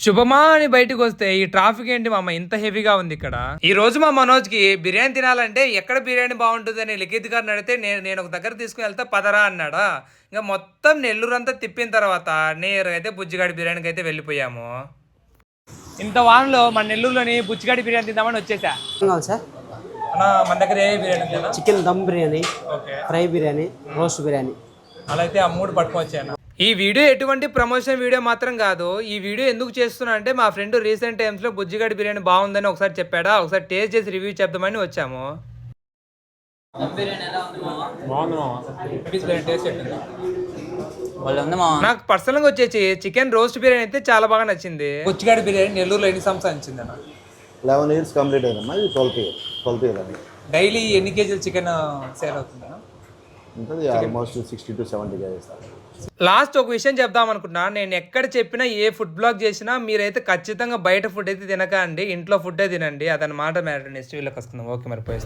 శుభమా అని బయటకు వస్తే ఈ ట్రాఫిక్ ఏంటి మామ ఇంత హెవీగా ఉంది ఇక్కడ. ఈ రోజు మా మనోజ్ కి బిర్యానీ తినాలంటే ఎక్కడ బిర్యానీ బాగుంటుందని లిఖిత్ గారిని అడిగితే నేను ఒక దగ్గర తీసుకుని వెళ్తా పదరా అన్నాడా. ఇంకా మొత్తం నెల్లూరు అంతా తిప్పిన తర్వాత నేరైతే బుజ్జిగాడి బిర్యానీకి అయితే వెళ్ళిపోయాము. ఇంత వారంలో మన నెల్లూరులోని బుజ్జిగాడి బిర్యానీ తిందామని వచ్చేసా. సార్ మన దగ్గర ఏ biryani? Chicken dum biryani, fry biryani, roast biryani. అలా అయితే ఆ మూడు పట్టుకొని వచ్చాను. ఈ వీడియో ఎటువంటి ప్రమోషన్ వీడియో మాత్రం కాదు. ఈ వీడియో ఎందుకు చేస్తున్నా అంటే మా ఫ్రెండ్ రీసెంట్ టైమ్స్ లో బుజ్జిగాడి బిర్యానీ బాగుందని ఒకసారి చెప్పాడా, ఒకసారి టేస్ట్ చేసి రివ్యూ చెప్దామని వచ్చాము. నాకు పర్సనల్ గా వచ్చేసి చికెన్ రోస్ట్ బిర్యానీ అయితే చాలా బాగా నచ్చింది. బుజ్జిగాడి బిర్యానీ నెల్లూరులో ఎన్ని సంవత్సరాలు నచ్చింది అన్న? 11 years కంప్లీట్ అయిందమ్మా. ఇది 12 years అండి. డైలీ ఎన్ని కేజీలు చికెన్ సేల్ అవుతుంది? ఉంటుంది ఆల్మోస్ట్ 60 to 70 కేజీస్. లాస్ట్ ఒక విషయం చెప్దాం అనుకుంటున్నా. నేను ఎక్కడ చెప్పినా ఏ ఫుడ్ బ్లాగ్ చేసినా మీరైతే ఖచ్చితంగా బయట ఫుడ్ అయితే తినకండి, ఇంట్లో ఫుడ్ తినండి. అదనమాట మ్యాటర్. నెక్స్ట్ వీళ్ళకి వస్తున్నాం. ఓకే మరి పోయి